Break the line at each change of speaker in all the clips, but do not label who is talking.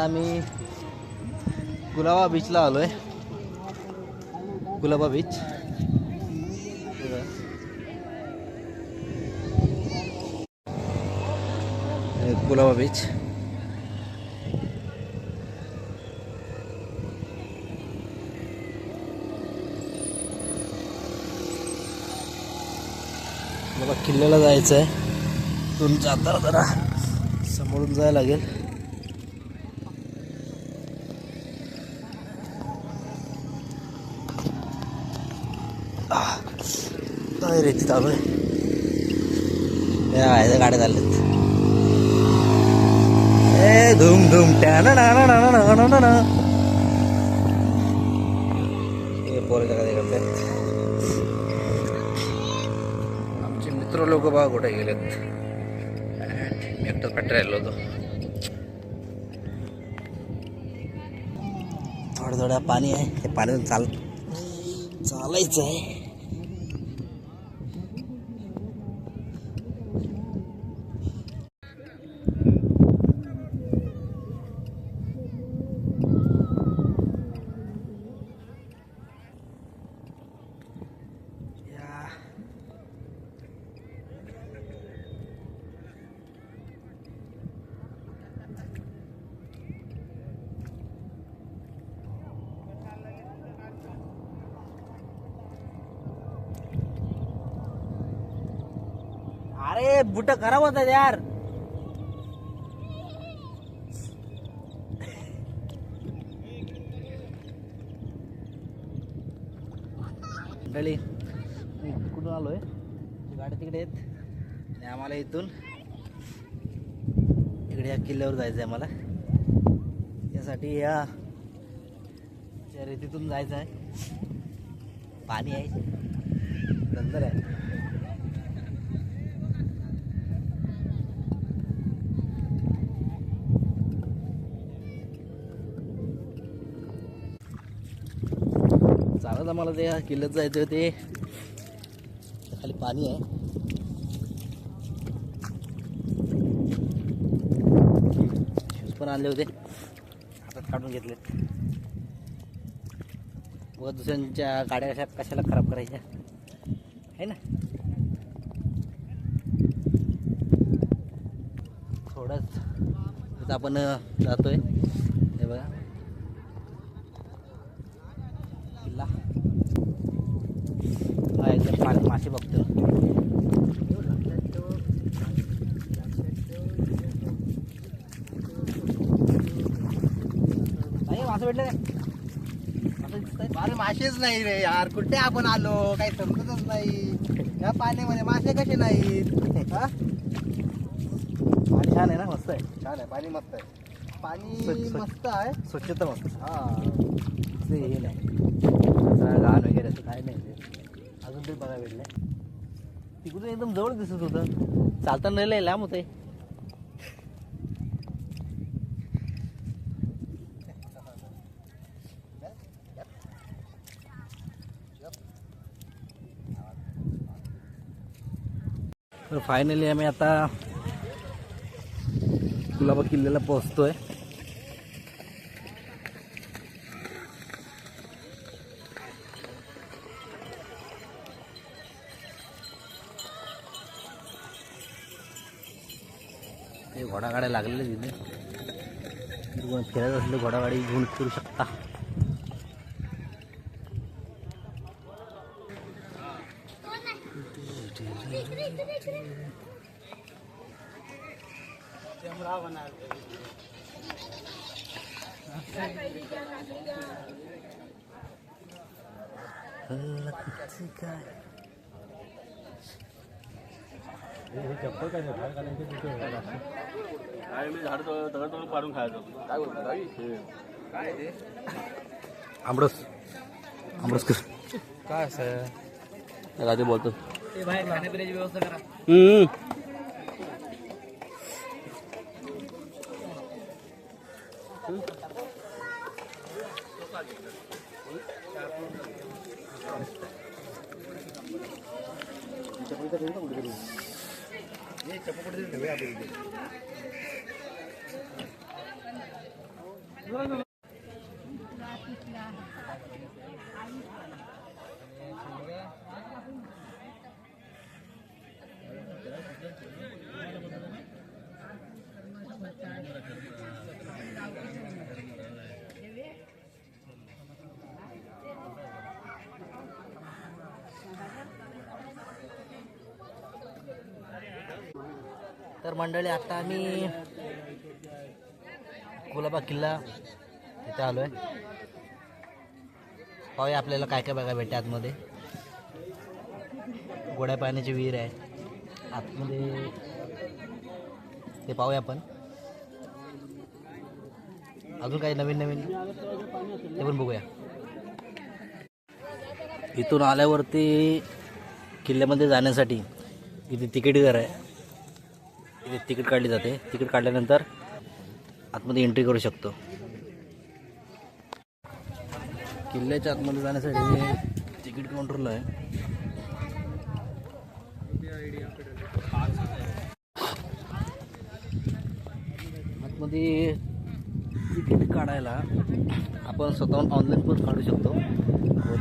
आम्ही कुलाबा बीचला आलोय. कुलाबा बीच कुलाबा बीच मला किल्ल्याला जायचं आहे. तिथून जाताना जरा समोरून जायला लागेल. रेती चालू आहे. या गाड्या चालल्यात. ए धूम धूम टॅना पोरं काय करतात. आमचे मित्र लोक बघा कुठे गेलेत. मी एकटाच पॅट राहिलो होतो. थोडं थोडं पाणी आहे. ते पाण्यातून चालायचं आहे. अरे बुट खराब होतात यार. गली कुठून आलोय. गाड्या तिकडे आहेत आणि आम्हाला इथून इकडे या किल्ल्यावर जायचं आहे. आम्हाला यासाठी या रेतीतून जायचं आहे. पाणी आहे, नंतर आहे. चालत आम्हाला ते किल्ल्यात जायचं. ते खाली पाणी आहे. शूज पण आणले होते, हातात काढून घेतले. व दुसऱ्यांच्या गाड्या कशाला खराब करायच्या आहे ना. थोडंच आपण जातोय. हे बघा किल्ला. एकदम पाण्यात मासे बघतो. नाही मासे भेटले काय.
अरे मासेच नाही रे यार. कुठे आपण आलो काही समजतच नाही. या पाण्यामध्ये मासे कसे नाहीत.
पाणी छान आहे ना. मस्त आहे.
छान आहे पाणी. मस्त आहे पाणी.
स्वच्छ.
मस्त आहे.
स्वच्छता मस्त.
हा
हे नाही घाण वगैरे असं काय नाही. अजून तरी बघा भेटलंय. तिकडून एकदम जवळ दिसत होतं. चालताना राहिलंय लांब होतंय. तर फायनली आम्ही आता कुलाबा किल्ल्याला पोहोचतोय. ते घोडागाड्या लागलेले तिथे. फिरत असले घोडागाडी घेऊन फिरू शकता.
चप्पल काय मी झाड दगड पाडून खायचो. काय बोलतो काय ते
आमरस आमरस कर.
काय असं
राजे बोलतो.
बाहेर खाण्यापिण्याची व्यवस्था करा.
तर मंडळी आता आम्ही कुलाबा किल्ला इथे आलोय. पाहूया आपल्याला काय काय बघायला भेटते आतमध्ये. गोड्या पाण्याची विहीर आहे आतमध्ये, ते पाहूया आपण. अजून काही नवीन नवीन ते पण बघूया. इथून आल्यावरती किल्ल्यामध्ये जाण्यासाठी इथे तिकीट घर आहे. इथे तिकीट काढली जाते. तिकीट काढल्यानंतर आतमध्ये एंट्री करू शकतो. किल्ल्याच्या आतमध्ये जाण्यासाठी तिकीट काउंटरला आहे. आतमध्ये तिकीट काढायला आपण स्वतःहून ऑनलाईन पण काढू शकतो.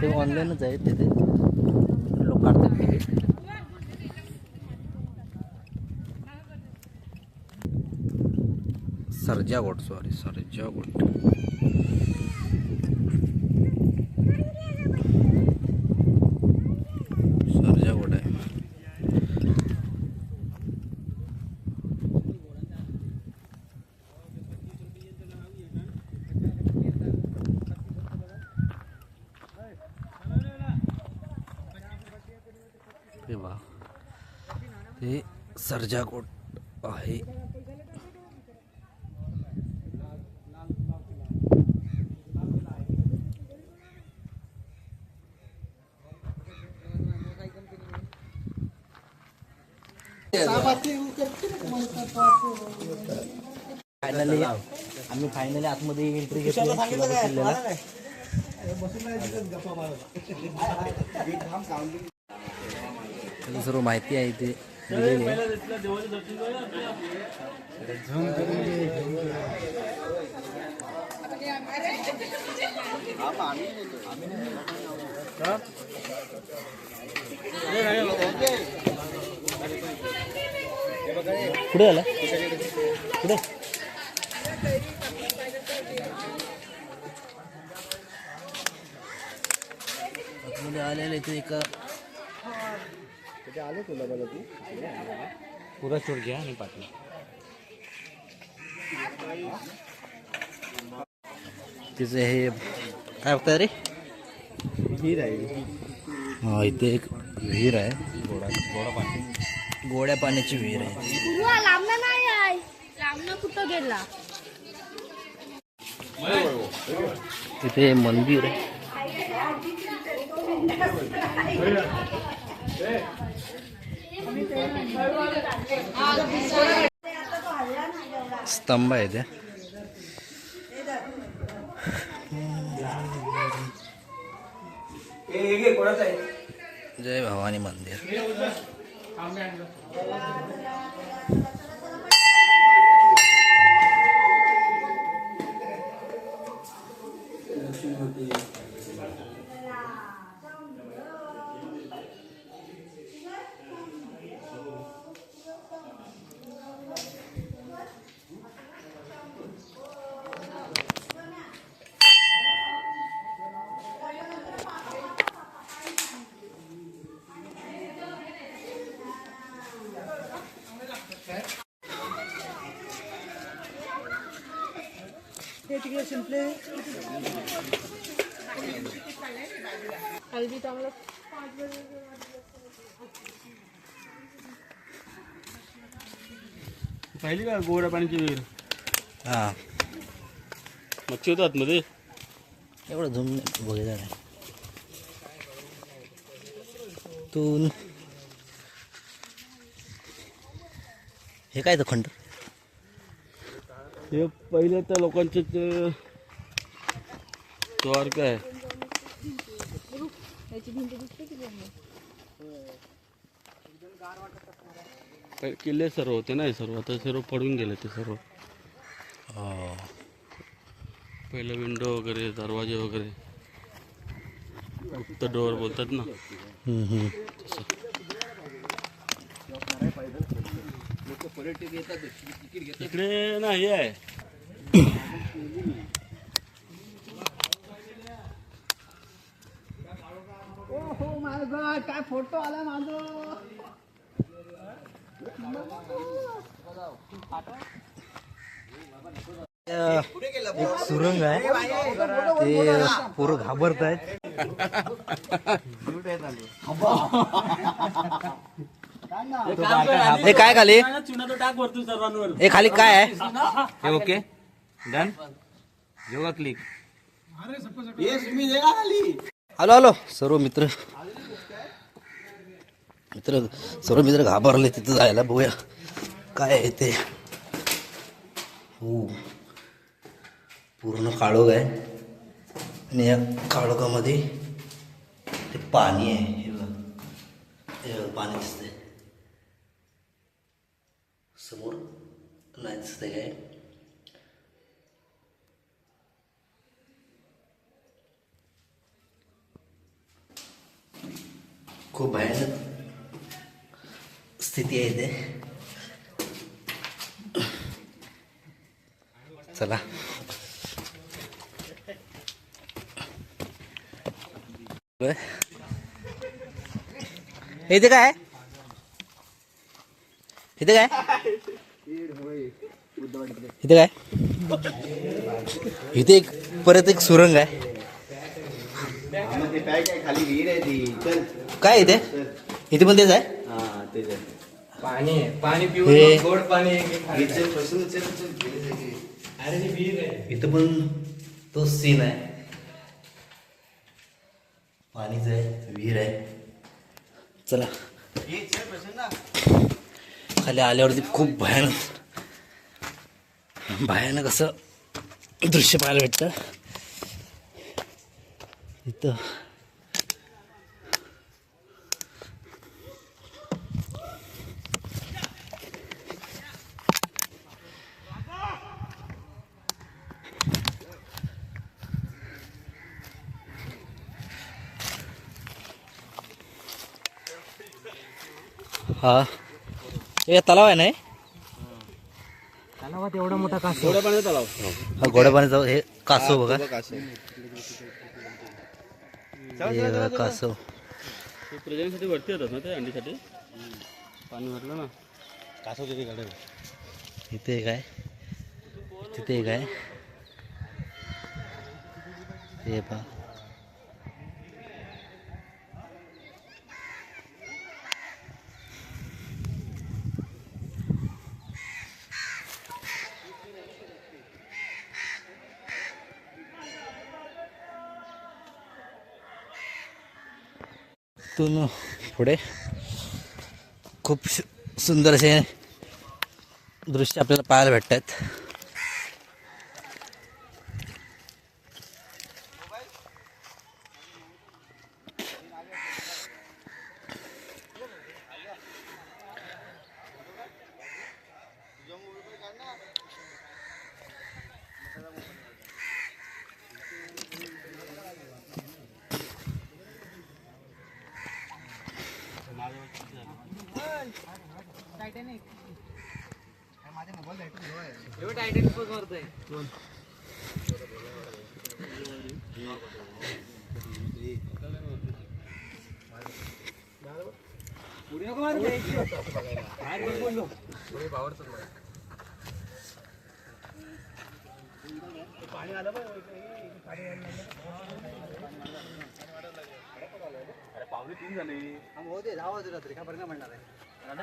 ते ऑनलाईनच आहे, तिथे लोक काढतात तिकीट. सरजागोट सरजागोट आहे. ते सरजागोट आहे. फायनली आतमध्ये एंट्री घेतली किल्ल्याला. सर्व माहिती आहे इथे दिलेली आहे. पुढे आला पुढे आतमध्ये आलेले इथे एका आले तुला बघा तू पुरा चोर घ्या आणि पाठवा. तिचे हे काय बघताय रे? विहीर आहे. हा इथे एक विहीर आहे. गोड्या पाण्याची विहीर आहे.
लांबना नाही आहे. लांबना कुठं गेला?
तिथे मंदिर आहे. स्तंभ आहे ते. जय भवानी मंदिर.
हल्दी चांगलं
पाहिली का गोड्या पाण्याची विहीर?
हा
मच्छी होतो आतमध्ये.
एवढं झूम बघायला नाही. तू हे काय खंड?
हे पहिले तर लोकांचे स्वर्ग आहे. किल्ले सर्व होते ना, सर्व आता सर्व पडून गेले ते सर्व.
पहिलं विंडो वगैरे दरवाजे वगैरे गुप्त डोअर बोलतात ना. इकडे ना हे आहे
हो माय गॉड, काय फोटो आला माझा.
एक सुरंग आहे ते पोरं घाबरत आहेत. हे काय खाली हे खाली काय आहे हे ओके डन जेव्हा क्लिक हॅलो हॅलो सर्व मित्र घाबरले तिथं जायला. बघूया काय आहे ते. हो पूर्ण काळोख आहे आणि या काळोखामध्ये ते पाणी आहे. हे बघा पाणी दिसतंय समोर नाही दिसतंय काय. खूप भयानक स्थिती आहे इथे. चला इथे काय इथे काय इथे काय इथे एक परत एक सुरंग आहे.
खाली विहीर आहे ती. चल
काय इथे इथे पण तेच आहे.
पाणी पाणी
हे-
गोड पाणी.
इथं पण तो सीन आहे. पाणीच आहे विहीर आहे. चला खाली आल्यावरती खूप भयानक असं दृश्य पाहायला भेटतं इथं. हा हे तलाव आहे नाही
तलावात एवढा मोठा कासव.
गोड्या पाण्याचा तलाव.
हा गोड्या पाण्याचा हे कासव बघा. हे बघा कासव.
ते प्रजनेसाठी वरती येतात ना ते अंडीसाठी पाणी भरलं ना कासव तिथे काढेल.
इथे एक आहे तिथे एक आहे. हे पहा तिथून पुढे खूप सुंदर असे दृश्य आपल्याला पाहायला भेटतात.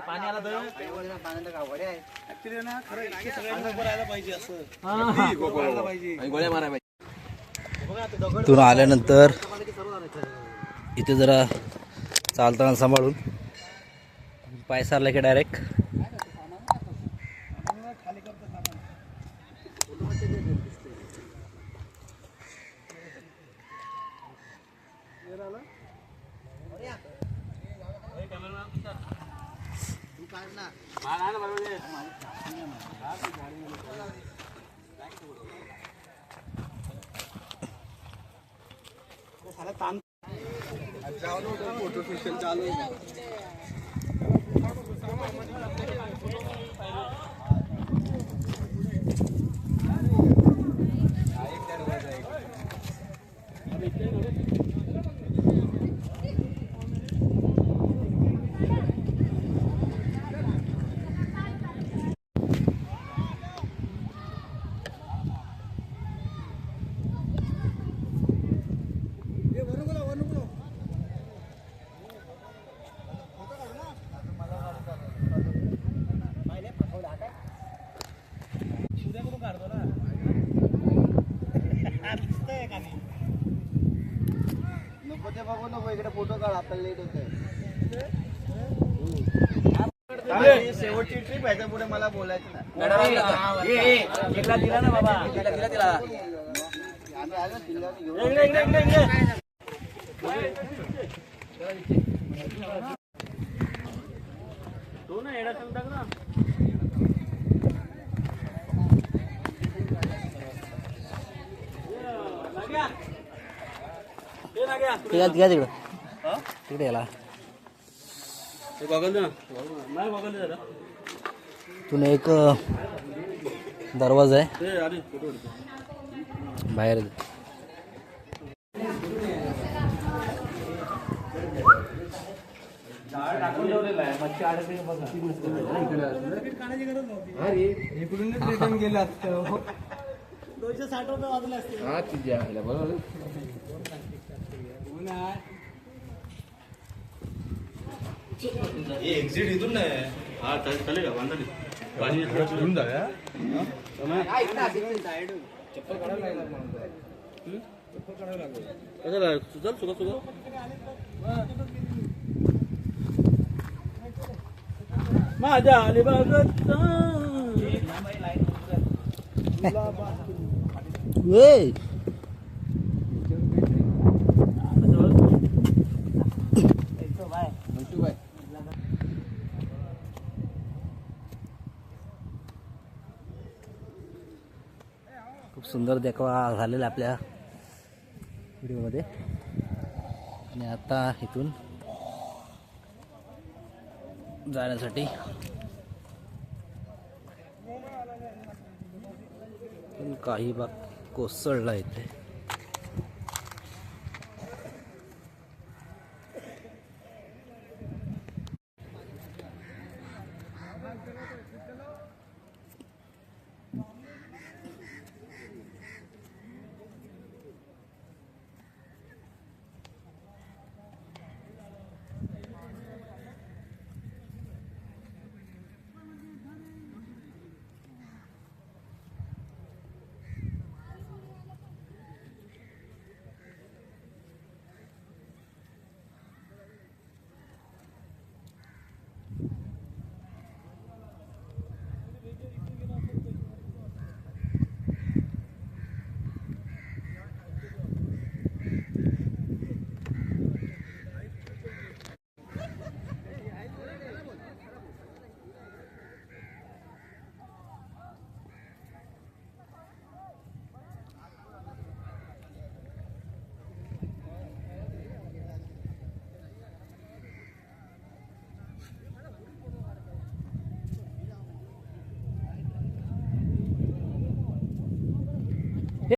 पाणी आलं तर पाण्याला गाव वडे आहे.
तिथून आल्यानंतर इथे जरा चालताना सांभाळून पाय सारला की डायरेक्ट
फोटो सेशन चालू आहे. नको ते बघू नको इकडे फोटो काढ आपल्याला लेट होतंय. शेवटची ट्रिप ह्याच्या पुढे मला बोलायचं नाही. आम्ही आलो जिल्ह्यात घेऊन.
तो ना येडा सांगता ना
घ्या तिकडं तिकडे याला
गॉगल दे ना नाही गॉगल दे जरा
तुला एक दरवाजा आहे
ते अरे फोटो काढतो
बाहेर
इकडून गेलं असतं. 260 रुपये वाजले असते. बरोबर.
एक्झिट इथून नाही.
हा चालेल का बांधा पाणी
इथून जाऊया.
कसं काय चल सुका सुका माझ्या अलिबागत
खूप सुंदर देखावा झालेला आपल्या व्हिडिओमध्ये. आणि आता इथून जाण्यासाठी पण काही भाग कोसळला इथे.